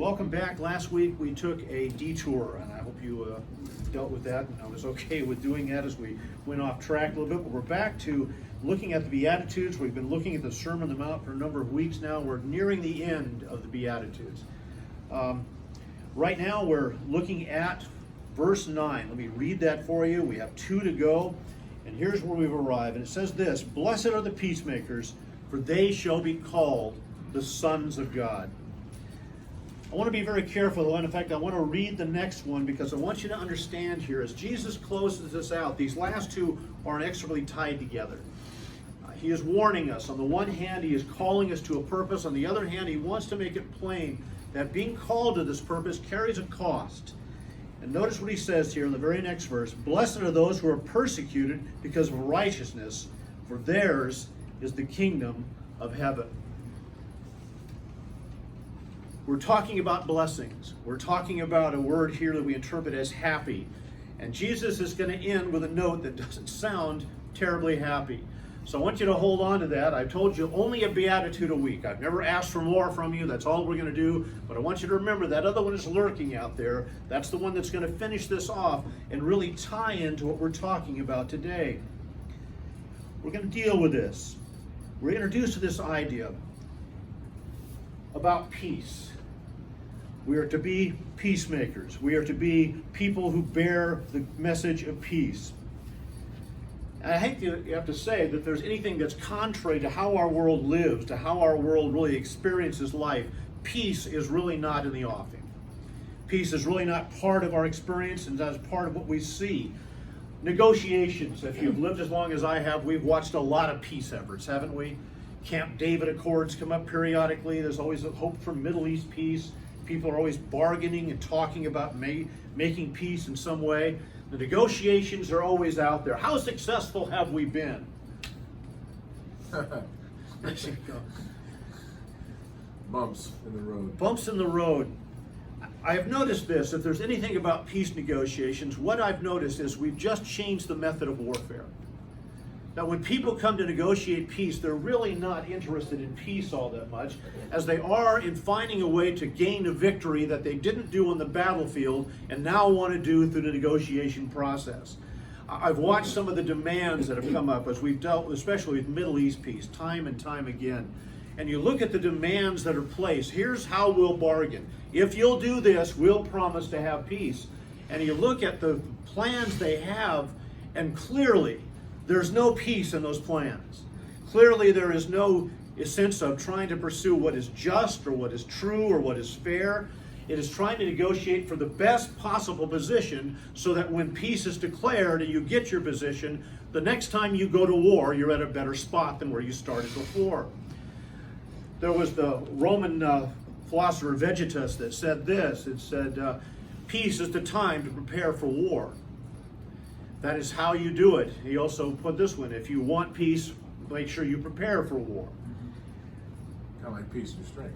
welcome back. Last week we took a detour, and I hope you dealt with that, and I was okay with doing that as we went off track a little bit. But we're back to looking at the Beatitudes. We've been looking at the Sermon on the Mount for a number of weeks now. We're nearing the end of the Beatitudes. Right now we're looking at verse 9. Let me read that for you. We have 2 to go, and here's where we've arrived. And it says this: "Blessed are the peacemakers, for they shall be called the sons of God." I want to be very careful, though, and in fact, I want to read the next one because I want you to understand here, as Jesus closes this out, these last two are inexorably tied together. He is warning us. On the one hand, he is calling us to a purpose. On the other hand, he wants to make it plain that being called to this purpose carries a cost. And notice what he says here in the very next verse: "Blessed are those who are persecuted because of righteousness, for theirs is the kingdom of heaven." We're talking about blessings. We're talking about a word here that we interpret as happy. And Jesus is going to end with a note that doesn't sound terribly happy. So I want you to hold on to that. I've told you only a beatitude a week. I've never asked for more from you. That's all we're going to do. But I want you to remember that other one is lurking out there. That's the one that's going to finish this off and really tie into what we're talking about today. We're going to deal with this. We're introduced to this idea about peace. We are to be peacemakers. We are to be people who bear the message of peace. And I hate to have to say that there's anything that's contrary to how our world lives, to how our world really experiences life. Peace is really not in the offing. Peace is really not part of our experience and as part of what we see. Negotiations. If you've lived as long as I have, we've watched a lot of peace efforts, haven't we? Camp David Accords come up periodically. There's always a hope for Middle East peace. People are always bargaining and talking about making peace in some way. The negotiations are always out there. How successful have we been? Bumps in the road. Bumps in the road. I have noticed this. If there's anything about peace negotiations, what I've noticed is we've just changed the method of warfare. Now, when people come to negotiate peace, they're really not interested in peace all that much, as they are in finding a way to gain a victory that they didn't do on the battlefield and now want to do through the negotiation process. I've watched some of the demands that have come up as we've dealt, especially with Middle East peace, time and time again. And you look at the demands that are placed. Here's how we'll bargain. If you'll do this, we'll promise to have peace. And you look at the plans they have, and clearly, there's no peace in those plans. Clearly, there is no sense of trying to pursue what is just or what is true or what is fair. It is trying to negotiate for the best possible position so that when peace is declared and you get your position, the next time you go to war, you're at a better spot than where you started before. There was the Roman philosopher Vegetus that said this. It said, peace is the time to prepare for war. That is how you do it. He also put this one: if you want peace, make sure you prepare for war. Kind of like peace through strength.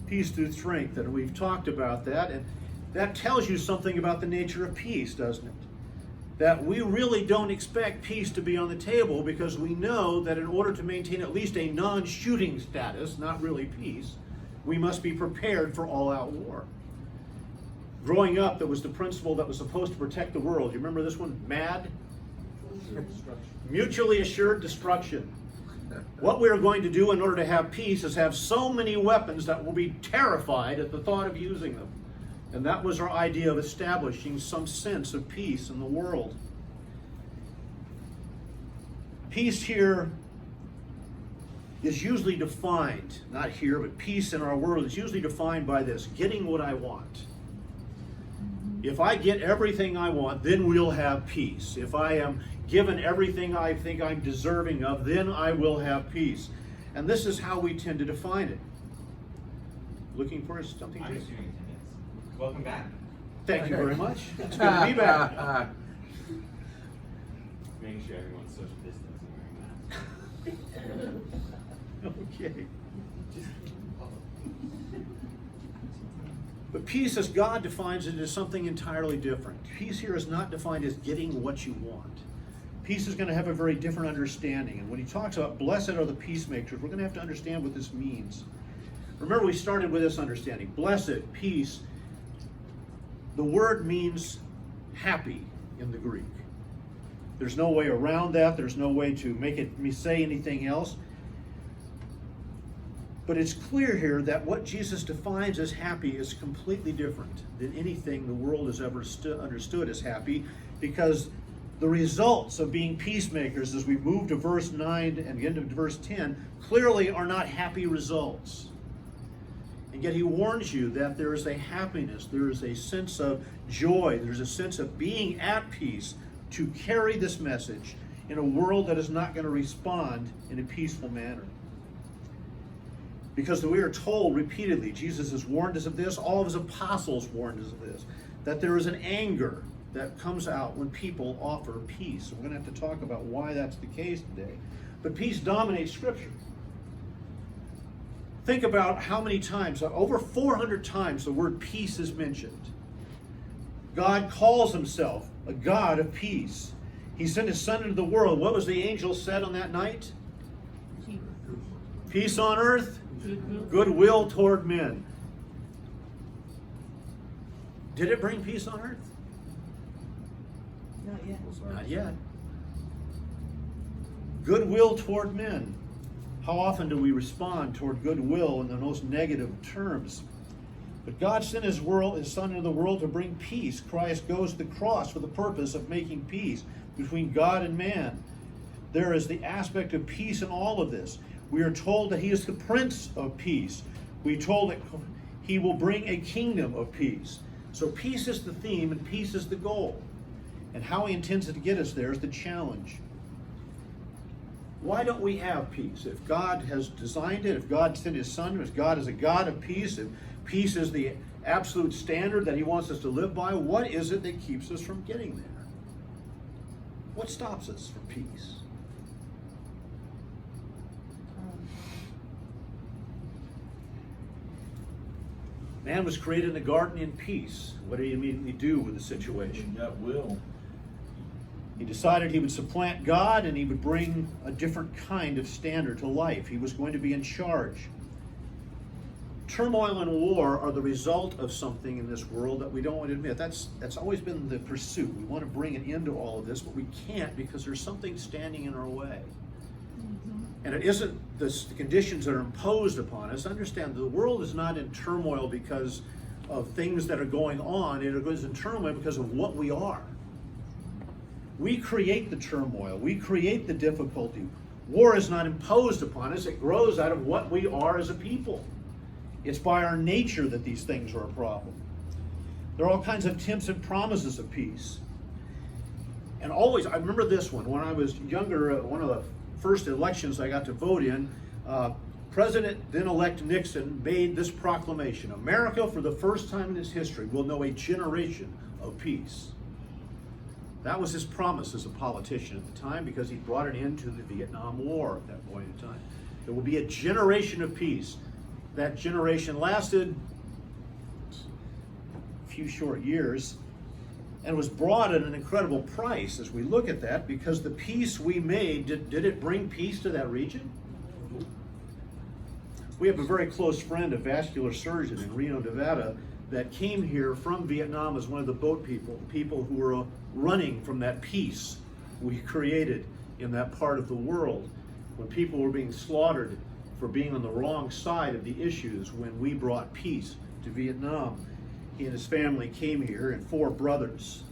Peace through strength, and we've talked about that, and that tells you something about the nature of peace, doesn't it? That we really don't expect peace to be on the table because we know that in order to maintain at least a non-shooting status, not really peace, we must be prepared for all-out war. Growing up, there was the principle that was supposed to protect the world. You remember this one? MAD? Mutually assured destruction. What we are going to do in order to have peace is have so many weapons that we'll be terrified at the thought of using them. And that was our idea of establishing some sense of peace in the world. Peace here is usually defined, not here, but peace in our world is usually defined by this: getting what I want. If I get everything I want, then we'll have peace. If I am given everything I think I'm deserving of, then I will have peace. And this is how we tend to define it. Looking for something? I'm assuming 10 minutes. Welcome back. Thank you very much. It's good to be back. Making sure everyone's social distancing wearing masks. Okay. But peace, as God defines it, is something entirely different. Peace here is not defined as getting what you want. Peace is going to have a very different understanding. And when he talks about blessed are the peacemakers, we're going to have to understand what this means. Remember, we started with this understanding. Blessed, peace. The word means happy in the Greek. There's no way around that. There's no way to make me say anything else. But it's clear here that what Jesus defines as happy is completely different than anything the world has ever understood as happy, because the results of being peacemakers as we move to verse 9 and get into verse 10 clearly are not happy results. And yet he warns you that there is a happiness, there is a sense of joy, there's a sense of being at peace to carry this message in a world that is not going to respond in a peaceful manner. Because we are told repeatedly, Jesus has warned us of this, all of his apostles warned us of this, that there is an anger that comes out when people offer peace. We're going to have to talk about why that's the case today. But peace dominates Scripture. Think about how many times, over 400 times, the word peace is mentioned. God calls himself a God of peace. He sent his Son into the world. What was the angel said on that night? Peace on earth, goodwill toward men. Did it bring peace on earth? Not yet. Not yet. Goodwill toward men. How often do we respond toward goodwill in the most negative terms? But God sent his Son into the world to bring peace. Christ goes to the cross for the purpose of making peace between God and man. There is the aspect of peace in all of this. We are told that he is the Prince of Peace. We are told that he will bring a kingdom of peace. So peace is the theme and peace is the goal. And how he intends to get us there is the challenge. Why don't we have peace? If God has designed it, if God sent his Son, if God is a God of peace, if peace is the absolute standard that he wants us to live by, what is it that keeps us from getting there? What stops us from peace? Man was created in the garden in peace. What did he immediately do with the situation? That will. He decided he would supplant God and he would bring a different kind of standard to life. He was going to be in charge. Turmoil and war are the result of something in this world that we don't want to admit. That's always been the pursuit. We want to bring an end to all of this, but we can't because there's something standing in our way. And it isn't the conditions that are imposed upon us. Understand, the world is not in turmoil because of things that are going on. It is in turmoil because of what we are. We create the turmoil. We create the difficulty. War is not imposed upon us. It grows out of what we are as a people. It's by our nature that these things are a problem. There are all kinds of attempts and promises of peace. And always, I remember this one. When I was younger, one of the first elections I got to vote in, President then-elect Nixon made this proclamation: America, for the first time in its history, will know a generation of peace. That was his promise as a politician at the time, because he brought an end to the Vietnam War at that point in time. There will be a generation of peace. That generation lasted a few short years and was brought at an incredible price as we look at that, because the peace we made, did it bring peace to that region? We have a very close friend, a vascular surgeon in Reno, Nevada, that came here from Vietnam as one of the boat people who were running from that peace we created in that part of the world, when people were being slaughtered for being on the wrong side of the issues when we brought peace to Vietnam. He and his family came here, and 4 brothers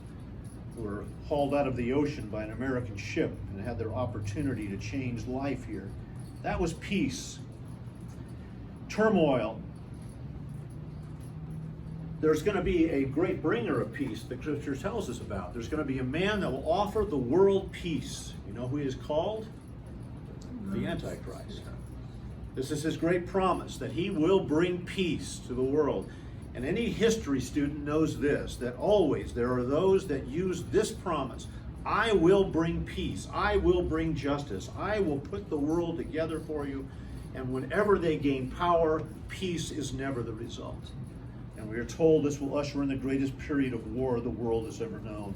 were hauled out of the ocean by an American ship and had their opportunity to change life here. That was peace. Turmoil. There's going to be a great bringer of peace that Scripture tells us about. There's going to be a man that will offer the world peace. You know who he is called? The Antichrist. This is his great promise, that he will bring peace to the world. And any history student knows this, that always there are those that use this promise: I will bring peace, I will bring justice, I will put the world together for you. And whenever they gain power, peace is never the result. And we are told this will usher in the greatest period of war the world has ever known.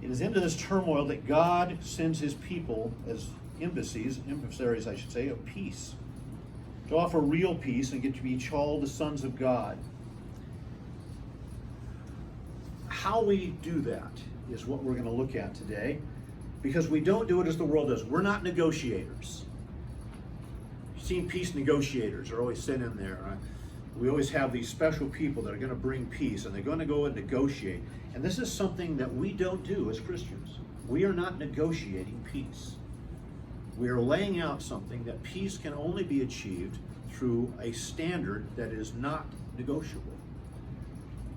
It is into this turmoil that God sends his people as emissaries, I should say, of peace. to offer real peace and get to be called the sons of God. How we do that is what we're going to look at today, because we don't do it as the world does. We're not negotiators. You've seen peace negotiators are always sent in there. We always have these special people that are going to bring peace, and they're going to go and negotiate. And this is something that we don't do as Christians. We are not negotiating peace. We are laying out something that peace can only be achieved through a standard that is not negotiable,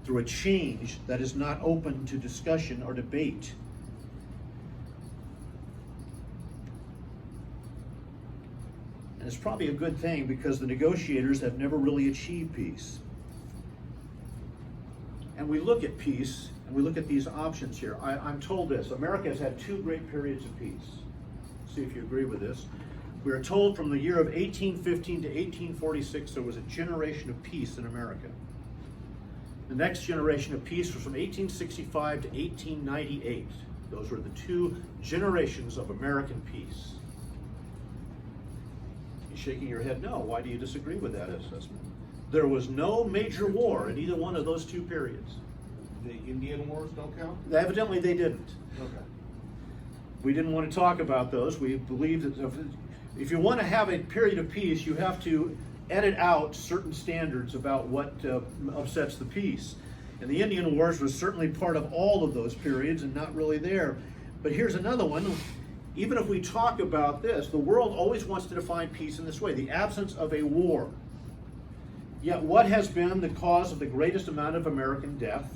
through a change that is not open to discussion or debate. And it's probably a good thing, because the negotiators have never really achieved peace. And we look at peace, and we look at these options here. I'm told this: America has had two great periods of peace. See if you agree with this. We are told from the year of 1815 to 1846 there was a generation of peace in America. The next generation of peace was from 1865 to 1898. Those were the two generations of American peace. You're shaking your head no. Why do you disagree with that assessment? There was no major war in either one of those two periods. The Indian Wars don't count? Evidently they didn't. Okay. We didn't want to talk about those. We believe that if you want to have a period of peace, you have to edit out certain standards about what upsets the peace. And the Indian Wars was certainly part of all of those periods and not really there. But here's another one. Even if we talk about this, the world always wants to define peace in this way: the absence of a war. Yet what has been the cause of the greatest amount of American death,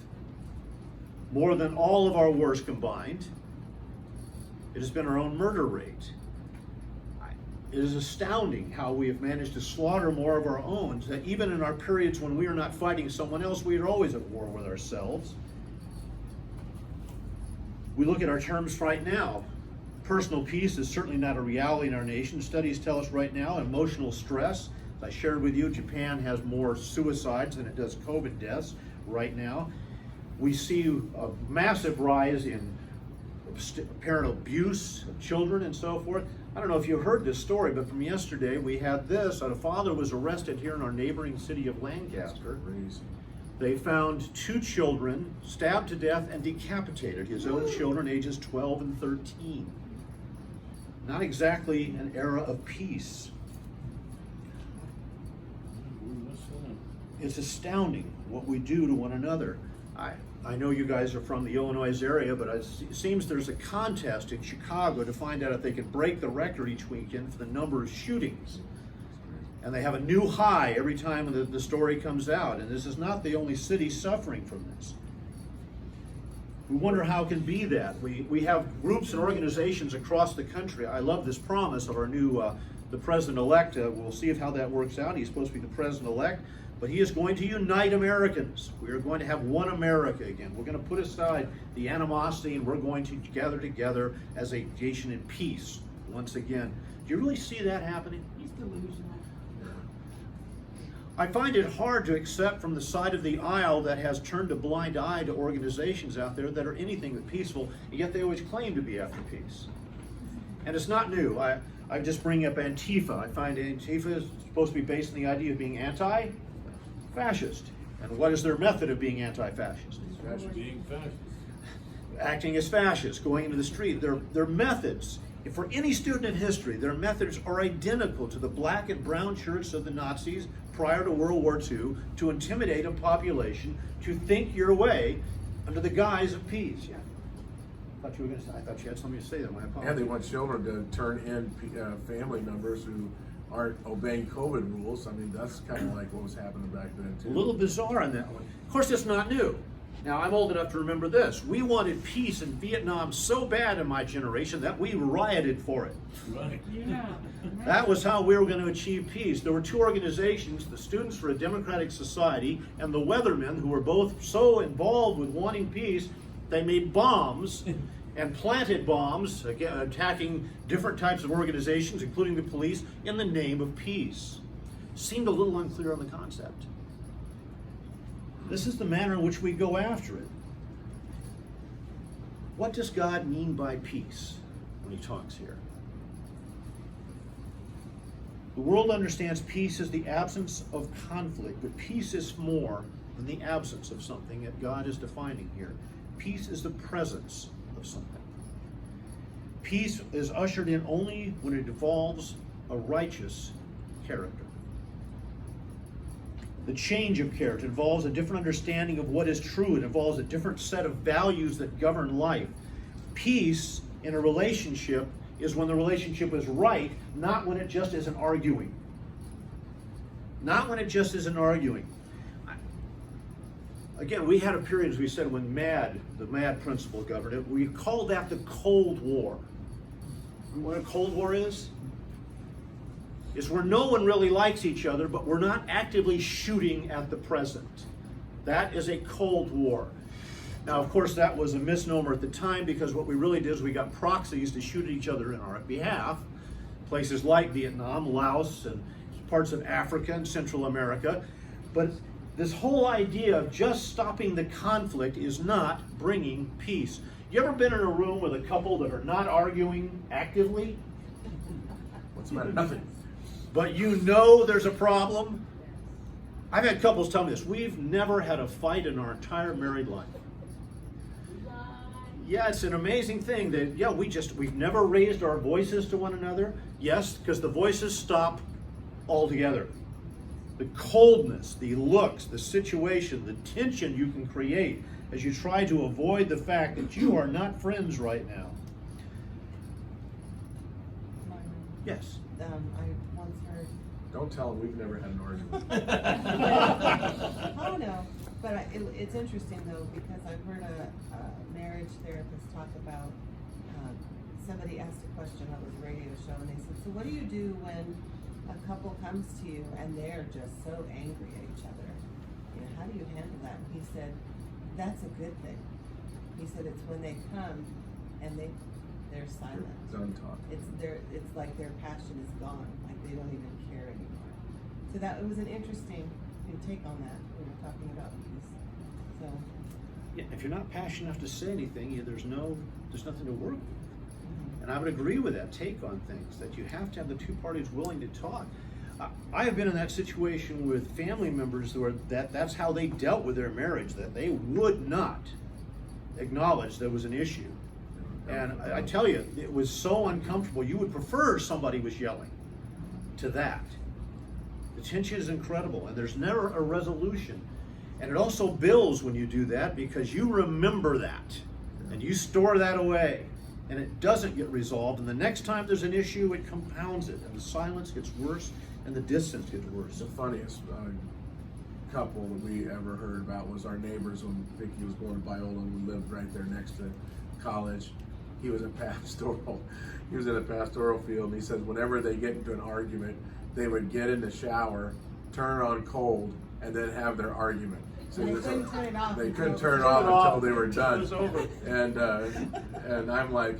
more than all of our wars combined? It has been our own murder rate. It is astounding how we have managed to slaughter more of our own, that even in our periods when we are not fighting someone else, we are always at war with ourselves. We look at our terms right now. Personal peace is certainly not a reality in our nation. Studies tell us right now emotional stress. As I shared with you, Japan has more suicides than it does COVID deaths right now. We see a massive rise in parental abuse of children and so forth. I don't know if you heard this story, but from yesterday we had this. A father was arrested here in our neighboring city of Lancaster. Crazy. They found two children stabbed to death and decapitated, his own children ages 12 and 13. Not exactly an era of peace. It's astounding what we do to one another. I know you guys are from the Illinois area, but it seems there's a contest in Chicago to find out if they can break the record each weekend for the number of shootings. And they have a new high every time the story comes out. And this is not the only city suffering from this. We wonder how it can be that. We have groups and organizations across the country. I love this promise of our new the president-elect. We'll see how that works out. He's supposed to be the president-elect. But he is going to unite Americans. We are going to have one America again. We're going to put aside the animosity, and we're going to gather together as a nation in peace once again. Do you really see that happening? He's delusional. I find it hard to accept from the side of the aisle that has turned a blind eye to organizations out there that are anything but peaceful, and yet they always claim to be after peace. And it's not new. I just bring up Antifa. I find Antifa is supposed to be based on the idea of being anti-fascist. And what is their method of being anti-fascist? Being fascist. Acting as fascists, going into the street. Their methods, for any student in history, their methods are identical to the black and brown shirts of the Nazis prior to World War II to intimidate a population to think your way under the guise of peace. Yeah. I thought you had something to say there. My apologies. And they want children to turn in family members who aren't obeying COVID rules. I mean, that's kind of like what was happening back then, too. A little bizarre on that one. Of course, it's not new. Now, I'm old enough to remember this. We wanted peace in Vietnam so bad in my generation that we rioted for it. Right. Yeah. That was how we were going to achieve peace. There were two organizations, the Students for a Democratic Society and the Weathermen, who were both so involved with wanting peace, they made bombs and planted bombs, again, attacking different types of organizations, including the police, in the name of peace. Seemed a little unclear on the concept. This is the manner in which we go after it. What does God mean by peace when he talks here? The world understands peace as the absence of conflict, but peace is more than the absence of something that God is defining here. Peace is the presence of something. Peace is ushered in only when it involves a righteous character. The change of character involves a different understanding of what is true. It involves a different set of values that govern life. Peace in a relationship is when the relationship is right, not when it just isn't arguing. Not when it just isn't arguing. Again, we had a period, as we said, when the MAD principle governed it. We called that the Cold War. Remember what a Cold War is? It's where no one really likes each other, but we're not actively shooting at the present. That is a Cold War. Now, of course, that was a misnomer at the time, because what we really did is we got proxies to shoot at each other in our behalf. Places like Vietnam, Laos, and parts of Africa and Central America. But this whole idea of just stopping the conflict is not bringing peace. You ever been in a room with a couple that are not arguing actively? What's the matter? Nothing. But you know there's a problem? I've had couples tell me this. We've never had a fight in our entire married life. Yeah, it's an amazing thing that, yeah, we've never raised our voices to one another. Yes, because the voices stop altogether. The coldness, the looks, the situation, the tension you can create as you try to avoid the fact that you are not friends right now. Yes. I once heard. Don't tell them we've never had an argument. Oh no, but it's interesting though, because I've heard a marriage therapist talk about. Somebody asked a question on this radio show, and they said, "So what do you do when a couple comes to you and they're just so angry at each other? You know, how do you handle that?" And he said, "That's a good thing." He said it's when they come and they're silent. Done talking. It's like their passion is gone, like they don't even care anymore. So that it was an interesting take on that when we're talking about peace. So Yeah, if you're not passionate enough to say anything, there's nothing to work with. And I would agree with that take on things, that you have to have the two parties willing to talk. I have been in that situation with family members who are that's how they dealt with their marriage, that they would not acknowledge there was an issue. And I tell you, it was so uncomfortable. You would prefer somebody was yelling to that. The tension is incredible, and there's never a resolution. And it also builds when you do that, because you remember that, and you store that away, and it doesn't get resolved. And the next time there's an issue, it compounds it, and the silence gets worse, and the distance gets worse. The funniest couple that we ever heard about was our neighbors when Vicky was going to Biola, and we lived right there next to college. He was in a pastoral field, and he said whenever they get into an argument, they would get in the shower, turn it on cold, and then have their argument. So they couldn't turn it off. They couldn't turn it off until they were done. It was over. And I'm like,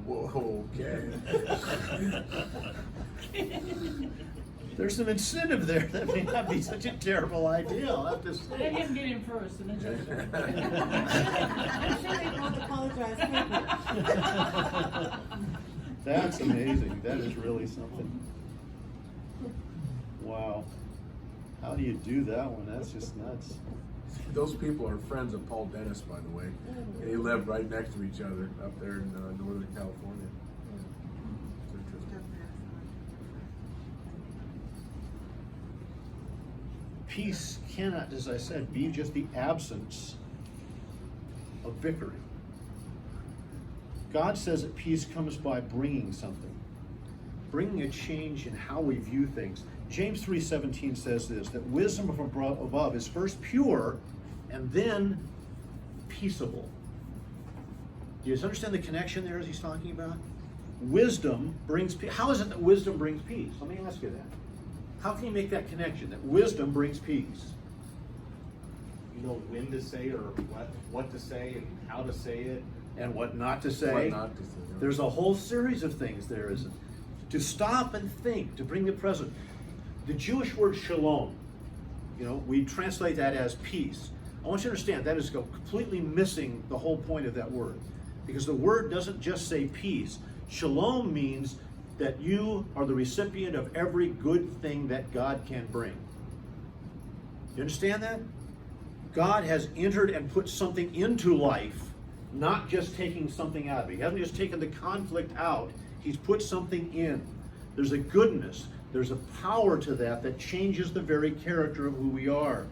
whoa, okay. There's some incentive there that may not be such a terrible idea, I'll have to Let say. him get in first and then just. I'm sure they both apologize. That's amazing. That is really something. Wow. How do you do that one? That's just nuts. Those people are friends of Paul Dennis, by the way. And he lived right next to each other up there in Northern California. It's interesting. Peace cannot, as I said, be just the absence of bickering. God says that peace comes by bringing something, bringing a change in how we view things. James 3:17 says this, that wisdom from above is first pure and then peaceable. Do you understand the connection there as he's talking about? Wisdom brings peace. How is it that wisdom brings peace? Let me ask you that. How can you make that connection, that wisdom brings peace? You know when to say or what to say and how to say it. And what not to say? What not to say. There's a whole series of things there, isn't it? To stop and think, to bring the present. The Jewish word shalom, we translate that as peace. I want you to understand that is completely missing the whole point of that word. Because the word doesn't just say peace. Shalom means that you are the recipient of every good thing that God can bring. You understand that? God has entered and put something into life, not just taking something out of it. He hasn't just taken the conflict out. He's put something in. There's a goodness, there's a power to that changes the very character of who we are.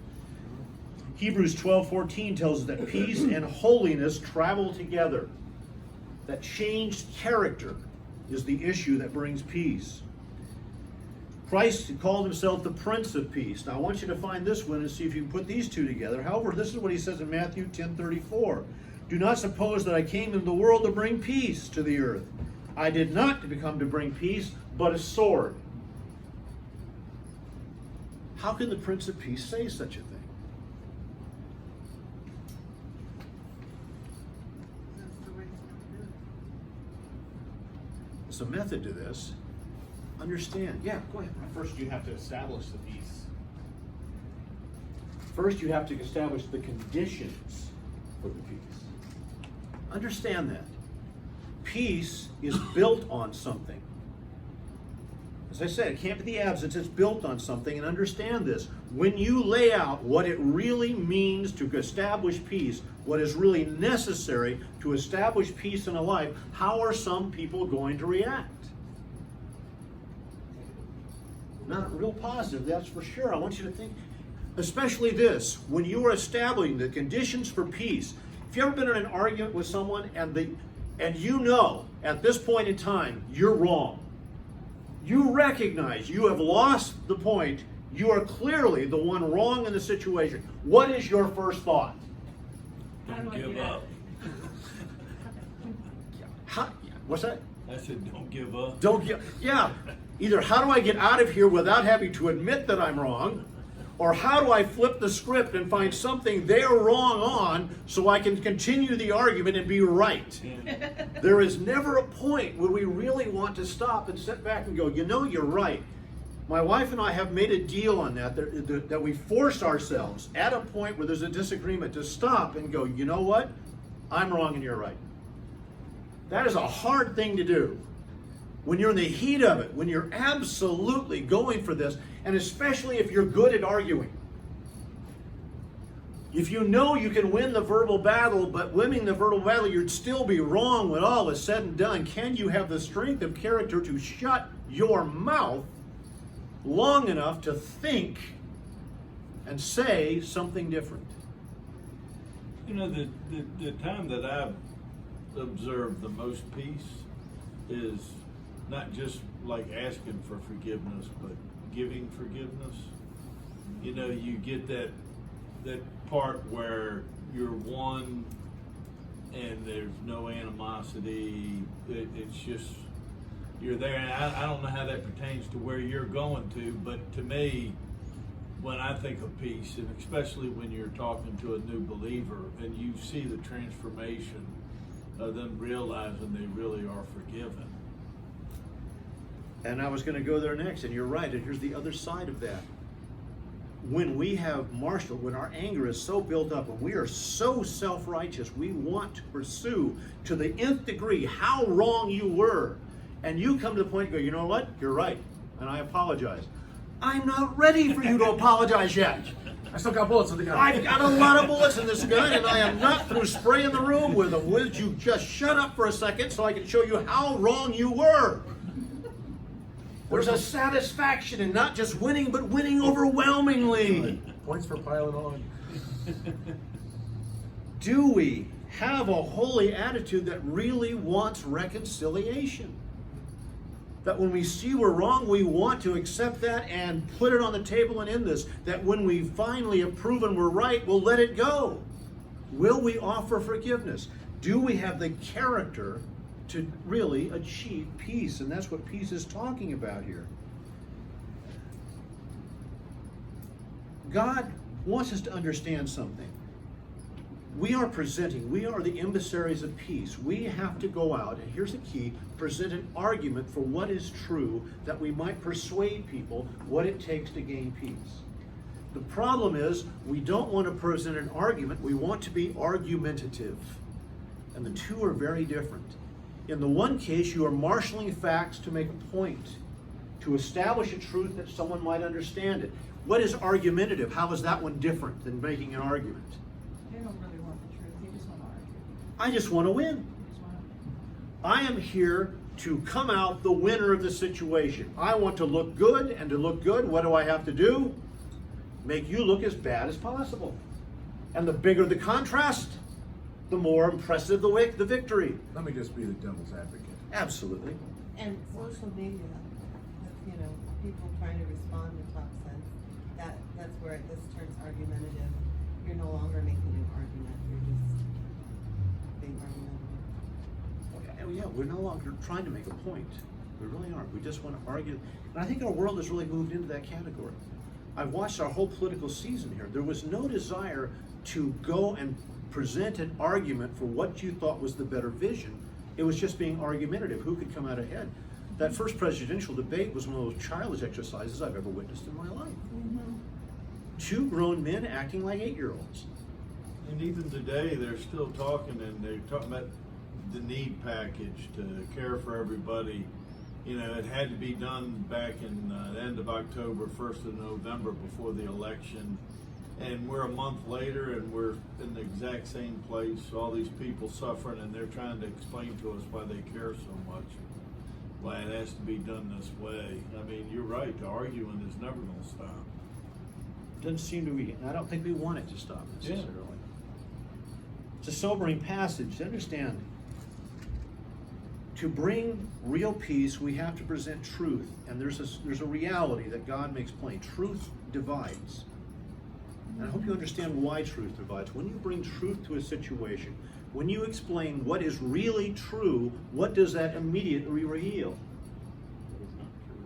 Hebrews 12:14 tells us that peace and holiness travel together. That changed character is the issue that brings peace. Christ called himself the Prince of Peace. Now I want you to find this one and see if you can put these two together. However, this is what he says in Matthew 10:34. Do not suppose that I came into the world to bring peace to the earth. I did not come to bring peace, but a sword. How can the Prince of Peace say such a thing? There's a method to this. Understand. Yeah, go ahead. First, you have to establish the peace. First, you have to establish the conditions for the peace. Understand that. Peace is built on something. As I said, it can't be the absence, it's built on something, and understand this. When you lay out what it really means to establish peace, what is really necessary to establish peace in a life, how are some people going to react? Not real positive, that's for sure. I want you to think, especially this, when you are establishing the conditions for peace. If you've ever been in an argument with someone and you know at this point in time you're wrong, you recognize you have lost the point, you are clearly the one wrong in the situation. What is your first thought? Don't give up. What's that? I said, don't give up. Don't get, yeah. Either how do I get out of here without having to admit that I'm wrong, or how do I flip the script and find something they're wrong on so I can continue the argument and be right. There is never a point where we really want to stop and sit back and go, you know, you're right. My wife and I have made a deal on that we force ourselves at a point where there's a disagreement to stop and go, you know what? I'm wrong and you're right. That is a hard thing to do. When you're in the heat of it, when you're absolutely going for this, and especially if you're good at arguing. If you know you can win the verbal battle, but winning the verbal battle, you'd still be wrong when all is said and done. Can you have the strength of character to shut your mouth long enough to think and say something different? You know, the time that I've observed the most peace is not just like asking for forgiveness, but giving forgiveness. You know, you get that part where you're one and there's no animosity. It's just, you're there. And I don't know how that pertains to where you're going to, but to me, when I think of peace, and especially when you're talking to a new believer and you see the transformation of them realizing they really are forgiven. And I was going to go there next, and you're right, and here's the other side of that. When we have marshaled, when our anger is so built up, when we are so self-righteous, we want to pursue to the nth degree how wrong you were, and you come to the point and go, you know what, you're right, and I apologize. I'm not ready for you to apologize yet. I still got bullets in the gun. I've got a lot of bullets in this gun, and I am not through spraying the room with them. Would you just shut up for a second so I can show you how wrong you were? There's a satisfaction in not just winning, but winning overwhelmingly. Points for piling on. Do we have a holy attitude that really wants reconciliation? That when we see we're wrong, we want to accept that and put it on the table and end this. That when we finally have proven we're right, we'll let it go. Will we offer forgiveness? Do we have the character to really achieve peace? And that's what peace is talking about here. God wants us to understand something. We are the emissaries of peace. We have to go out, and here's the key, present an argument for what is true, that we might persuade people what it takes to gain peace. The problem is, we don't want to present an argument, we want to be argumentative. And the two are very different. In the one case, you are marshaling facts to make a point, to establish a truth that someone might understand it. What is argumentative? How is that one different than making an argument? They don't really want the truth, they just want to argue. I just want to win. They just want to. I am here to come out the winner of the situation. I want to look good, and to look good, what do I have to do? Make you look as bad as possible. And the bigger the contrast, the more impressive the victory. Let me just be the devil's advocate. Absolutely. And social media, you know, people trying to respond to talk sense, that's where this turns argumentative. You're no longer making an argument, you're just being argumentative. Okay, yeah, we're no longer trying to make a point. We really aren't. We just want to argue. And I think our world has really moved into that category. I've watched our whole political season here. There was no desire to go and present an argument for what you thought was the better vision. It was just being argumentative. Who could come out ahead? That first presidential debate was one of those childish exercises I've ever witnessed in my life. Mm-hmm. Two grown men acting like 8-year-olds. And even today, they're still talking, and they're talking about the need package to care for everybody. You know, it had to be done back in the end of October, 1st of November, before the election. And we're a month later, and we're in the exact same place. All these people suffering, and they're trying to explain to us why they care so much, why it has to be done this way. I mean, you're right. The arguing is never going to stop. Doesn't seem to be, and I don't think we want it to stop necessarily. It's a sobering passage to understand. To bring real peace, we have to present truth, and there's a reality that God makes plain. Truth divides. And I hope you understand why truth divides. When you bring truth to a situation, when you explain what is really true, what does that immediately reveal?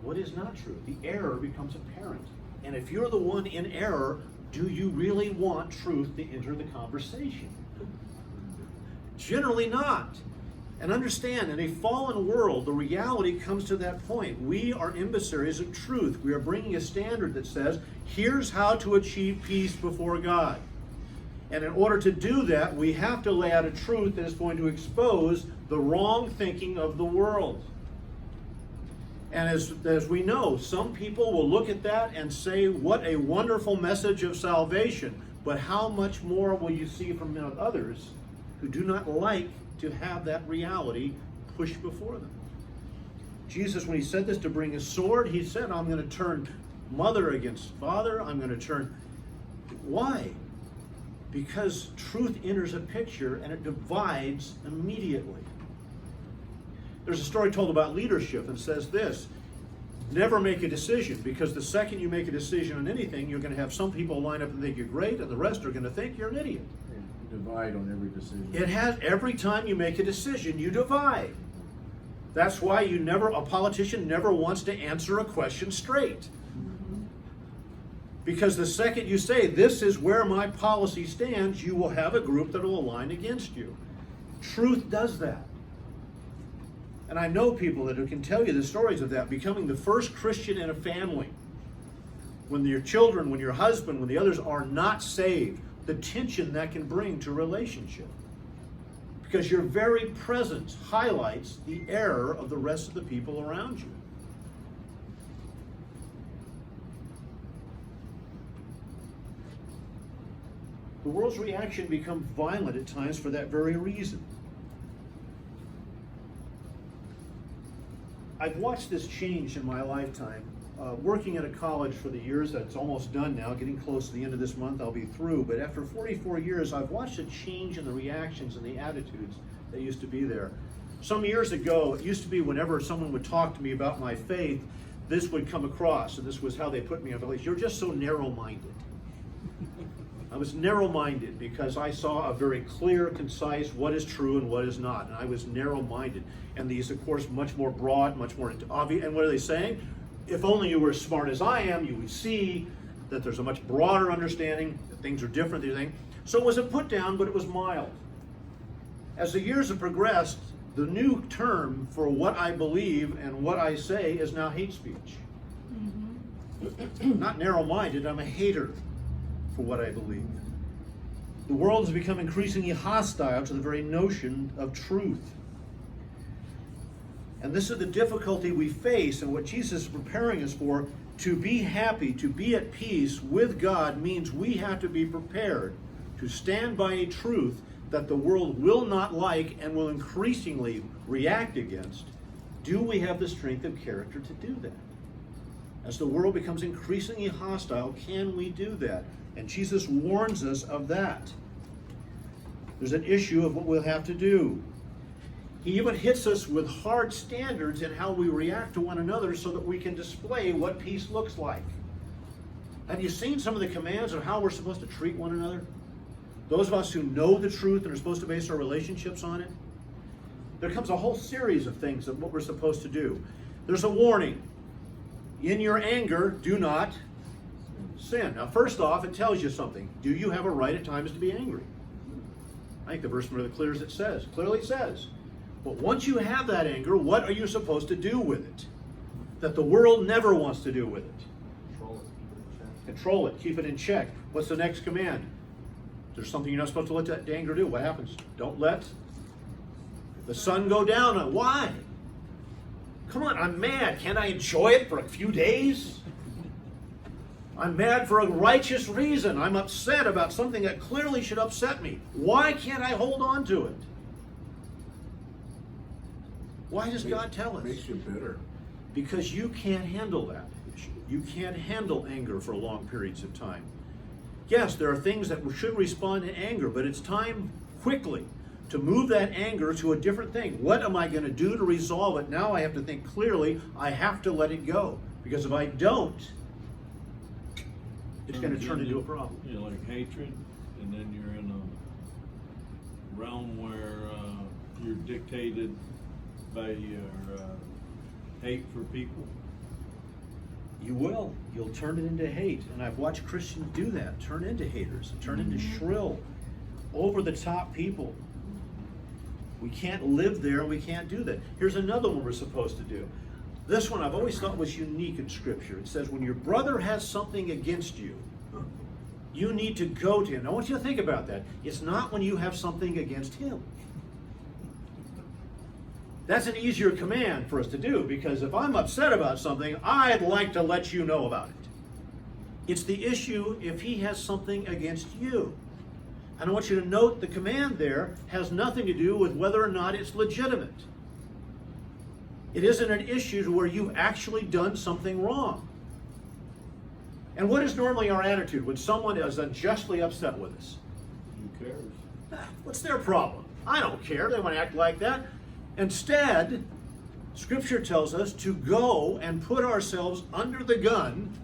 What is not true? The error becomes apparent. And if you're the one in error, do you really want truth to enter the conversation? Generally not. And understand, in a fallen world, the reality comes to that point. We are emissaries of truth. We are bringing a standard that says, here's how to achieve peace before God. And in order to do that, we have to lay out a truth that is going to expose the wrong thinking of the world. And as we know, some people will look at that and say, what a wonderful message of salvation. But how much more will you see from others who do not like to have that reality pushed before them? Jesus, when he said this to bring a sword, he said, I'm going to turn mother against father. I'm going to turn... Why? Because truth enters a picture and it divides immediately. There's a story told about leadership and says this: never make a decision, because the second you make a decision on anything, you're going to have some people line up and think you're great, and the rest are going to think you're an idiot. You divide on every decision. It has, every time you make a decision, you divide. That's why a politician never wants to answer a question straight. Because the second you say, this is where my policy stands, you will have a group that will align against you. Truth does that. And I know people that can tell you the stories of that, becoming the first Christian in a family. When your children, when your husband, when the others are not saved, the tension that can bring to relationship. Because your very presence highlights the error of the rest of the people around you. The world's reaction becomes violent at times for that very reason. I've watched this change in my lifetime. Working at a college for the years that's almost done now, getting close to the end of this month, I'll be through. But after 44 years, I've watched a change in the reactions and the attitudes that used to be there. Some years ago, it used to be whenever someone would talk to me about my faith, this would come across, and this was how they put me on the list: you're just so narrow-minded. I was narrow-minded because I saw a very clear, concise, what is true and what is not. And I was narrow-minded. And these, of course, much more broad, much more obvious. And what are they saying? If only you were as smart as I am, you would see that there's a much broader understanding, that things are different than you think. So it was a put down, but it was mild. As the years have progressed, the new term for what I believe and what I say is now hate speech. Mm-hmm. Not narrow-minded, I'm a hater for what I believe. The world has become increasingly hostile to the very notion of truth. And this is the difficulty we face, and what Jesus is preparing us for. To be happy, to be at peace with God, means we have to be prepared to stand by a truth that the world will not like and will increasingly react against. Do we have the strength of character to do that? As the world becomes increasingly hostile, can we do that? And Jesus warns us of that. There's an issue of what we'll have to do. He even hits us with hard standards in how we react to one another so that we can display what peace looks like. Have you seen some of the commands of how we're supposed to treat one another? Those of us who know the truth and are supposed to base our relationships on it. There comes a whole series of things of what we're supposed to do. There's a warning. In your anger, do not sin. Now, first off, it tells you something. Do you have a right at times to be angry? I think the verse really clearly says. But once you have that anger, what are you supposed to do with it? That the world never wants to do with it. Control it, keep it in check. What's the next command? There's something you're not supposed to let that anger do. What happens? Don't let the sun go down on. Why? Come on, I'm mad. Can't I enjoy it for a few days? I'm mad for a righteous reason. I'm upset about something that clearly should upset me. Why can't I hold on to it? Why does God tell us? Makes you bitter. Because you can't handle that issue. You can't handle anger for long periods of time. Yes, there are things that should respond in anger, but it's time quickly to move that anger to a different thing. What am I going to do to resolve it? Now I have to think clearly. I have to let it go. Because if I don't, it's going to turn into a problem. You know, like hatred, and then you're in a realm where you're dictated by your hate for people. You will. You'll turn it into hate. And I've watched Christians do that, turn into haters, turn into shrill, over-the-top people. We can't live there, we can't do that. Here's another one we're supposed to do. This one I've always thought was unique in Scripture. It says when your brother has something against you, you need to go to him. I want you to think about that. It's not when you have something against him. That's an easier command for us to do, because if I'm upset about something, I'd like to let you know about it. It's the issue if he has something against you. And I want you to note the command there has nothing to do with whether or not it's legitimate. It isn't an issue to where you've actually done something wrong. And what is normally our attitude when someone is unjustly upset with us? Who cares? What's their problem? I don't care. They want to act like that. Instead, Scripture tells us to go and put ourselves under the gun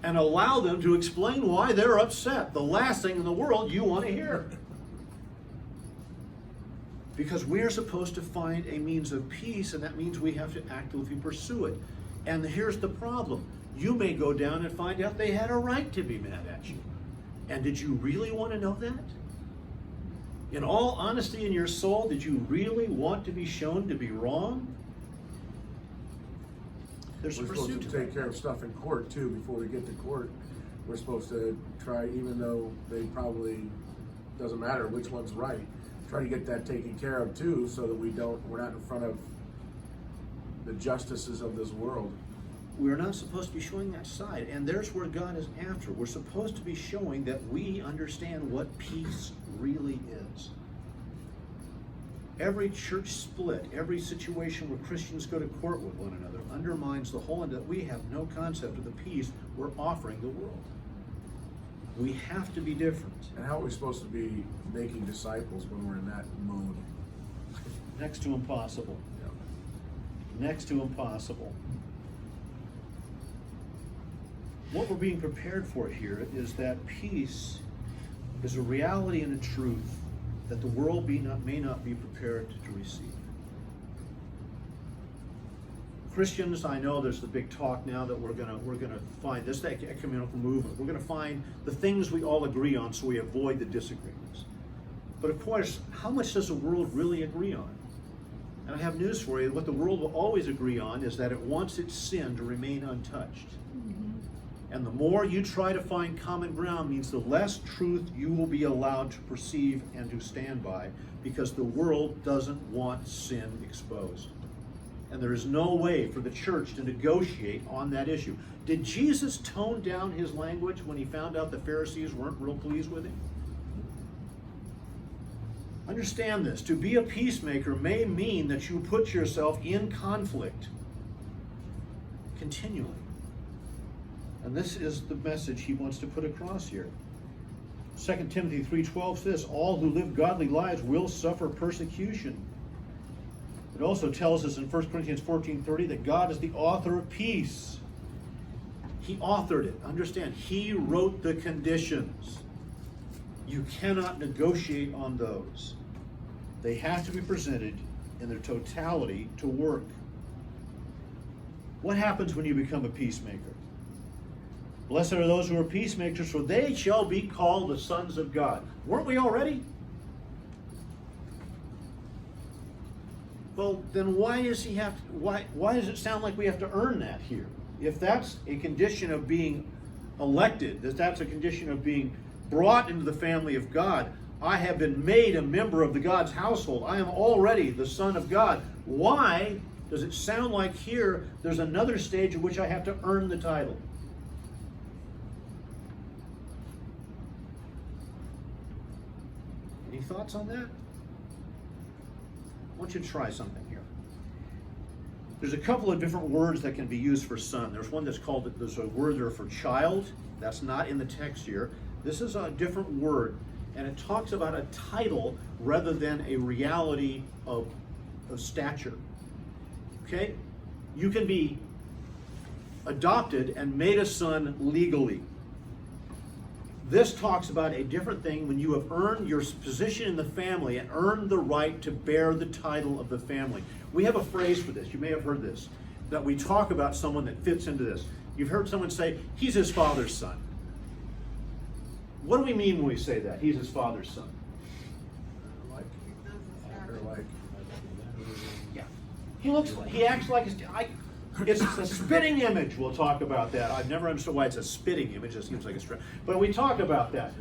and allow them to explain why they're upset. The last thing in the world you want to hear. Because we're supposed to find a means of peace, and that means we have to actively pursue it. And here's the problem. You may go down and find out they had a right to be mad at you. And did you really want to know that? In all honesty in your soul, did you really want to be shown to be wrong? There's a We're pursuit supposed to to take that. care of stuff in court too before we get to court. We're supposed to try, even though they probably doesn't matter which one's right, try to get that taken care of too, so that we're not in front of the justices of this world. We're not supposed to be showing that side, and there's where God is after. We're supposed to be showing that we understand what peace really is. Every church split, every situation where Christians go to court with one another undermines the whole, and that we have no concept of the peace we're offering the world. We have to be different. And how are we supposed to be making disciples when we're in that mode? Next to impossible. Next to impossible. What we're being prepared for here is that peace is a reality and a truth that the world may not be prepared to receive. Christians, I know there's the big talk now that we're gonna find this ecumenical movement. We're gonna find the things we all agree on so we avoid the disagreements. But of course, how much does the world really agree on? And I have news for you. What the world will always agree on is that it wants its sin to remain untouched. And the more you try to find common ground means the less truth you will be allowed to perceive and to stand by, because the world doesn't want sin exposed. And there is no way for the church to negotiate on that issue. Did Jesus tone down his language when he found out the Pharisees weren't real pleased with him? Understand this. To be a peacemaker may mean that you put yourself in conflict continually. And this is the message he wants to put across here. 2 Timothy 3:12 says, all who live godly lives will suffer persecution. It also tells us in 1 Corinthians 14:30 that God is the author of peace. He authored it. Understand, he wrote the conditions. You cannot negotiate on those. They have to be presented in their totality to work. What happens when you become a peacemaker? Blessed are those who are peacemakers, for they shall be called the sons of God. Weren't we already? Well, then why does it sound like we have to earn that here? If that's a condition of being elected, that's a condition of being brought into the family of God, I have been made a member of the God's household. I am already the son of God. Why does it sound like here there's another stage in which I have to earn the title? Any thoughts on that? I want you to try something here. There's a couple of different words that can be used for son. There's one there's a word there for child. That's not in the text here. This is a different word, and it talks about a title rather than a reality of stature. Okay? You can be adopted and made a son legally. This talks about a different thing when you have earned your position in the family and earned the right to bear the title of the family. We have a phrase for this. You may have heard this, that we talk about someone that fits into this. You've heard someone say, he's his father's son. What do we mean when we say that? He's his father's son. Yeah. He acts like it's a spitting image. We'll talk about that. I've never understood why it's a spitting image. It seems like a strap. But we talk about that.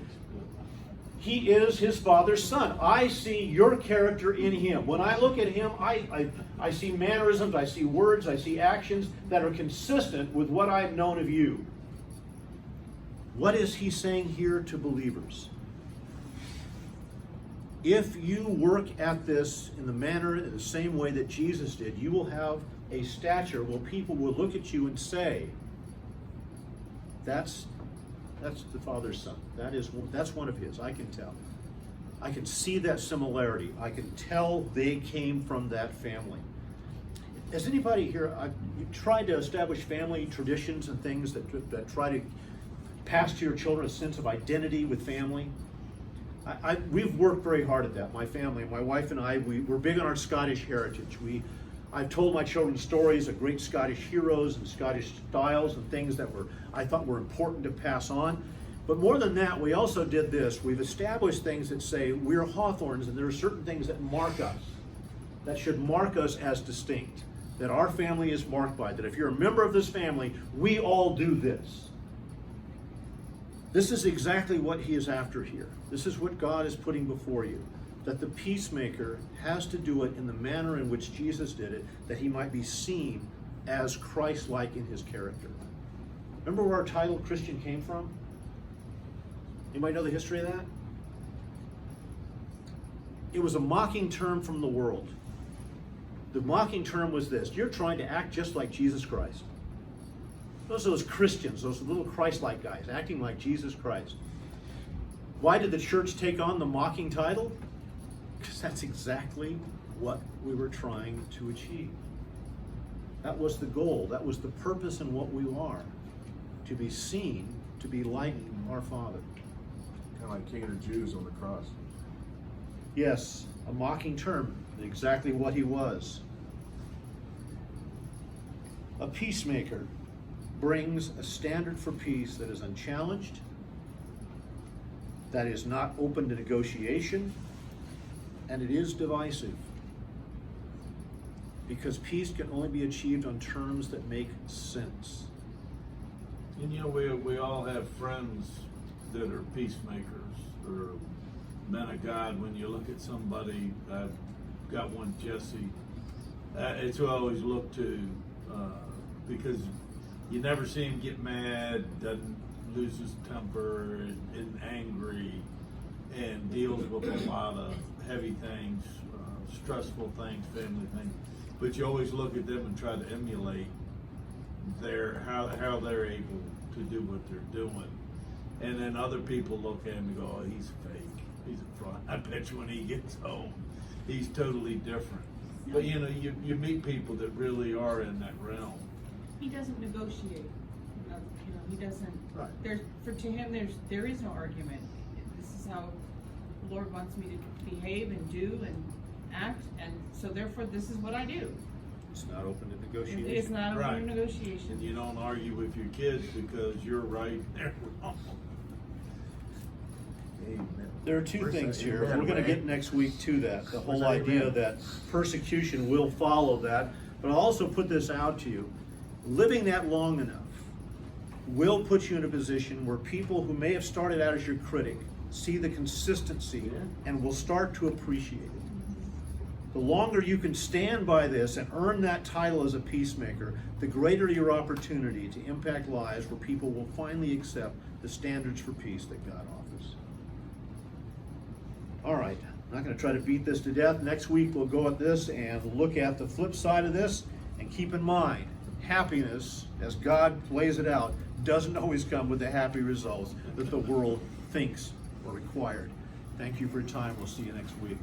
He is his father's son. I see your character in him. When I look at him, I see mannerisms, I see words, I see actions that are consistent with what I've known of you. What is he saying here to believers? If you work at this in the same way that Jesus did, you will have a stature where people will look at you and say, that's the Father's son. That's one of his. I can tell. I can see that similarity. I can tell they came from that family. Has anybody here tried to establish family traditions and things that try to pass to your children a sense of identity with family? We've worked very hard at that. My family, my wife and I, we're big on our Scottish heritage. I've told my children stories of great Scottish heroes and Scottish styles and things that I thought were important to pass on. But more than that, we also did this. We've established things that say we're Hawthornes, and there are certain things that mark us, that should mark us as distinct, that our family is marked by, that if you're a member of this family, we all do this. This is exactly what he is after here. This is what God is putting before you. That the peacemaker has to do it in the manner in which Jesus did it, that he might be seen as Christ-like in his character. Remember where our title Christian came from? Anybody know the history of that? It was a mocking term from the world. The mocking term was this: you're trying to act just like Jesus Christ. Those Christians, those little Christ-like guys, acting like Jesus Christ. Why did the church take on the mocking title? Because that's exactly what we were trying to achieve. That was the goal. That was the purpose in what we are. To be seen, to be like our Father. Kind of like King of the Jews on the cross. Yes, a mocking term, exactly what he was. A peacemaker brings a standard for peace that is unchallenged, that is not open to negotiation, and it is divisive. Because peace can only be achieved on terms that make sense. And we all have friends that are peacemakers or men of God. When you look at somebody, I've got one, Jesse, It's who I always look to, because you never see him get mad, doesn't lose his temper, isn't angry, and deals with a lot of heavy things, stressful things, family things. But you always look at them and try to emulate how they're able to do what they're doing. And then other people look at him and go, oh, he's fake. He's a fraud. I bet you when he gets home, he's totally different. But you know, you meet people that really are in that realm. He doesn't negotiate. He doesn't. Right. To him, there is no argument. This is how the Lord wants me to behave and do and act, and so therefore this is what I do. It's not open to negotiation. It's not a Right. negotiation. And you don't argue with your kids because you're right and they're wrong. Amen. There are two Where's things that here. amen, We're going to Ray? get next week to that. The whole Where's that idea amen? that persecution will follow that. But I'll also put this out to you. Living that long enough will put you in a position where people who may have started out as your critic see the consistency Yeah. and will start to appreciate it. The longer you can stand by this and earn that title as a peacemaker, the greater your opportunity to impact lives where people will finally accept the standards for peace that God offers. All right, I'm not going to try to beat this to death. Next week we'll go at this and look at the flip side of this, and keep in mind, happiness, as God lays it out, doesn't always come with the happy results that the world thinks are required. Thank you for your time. We'll see you next week.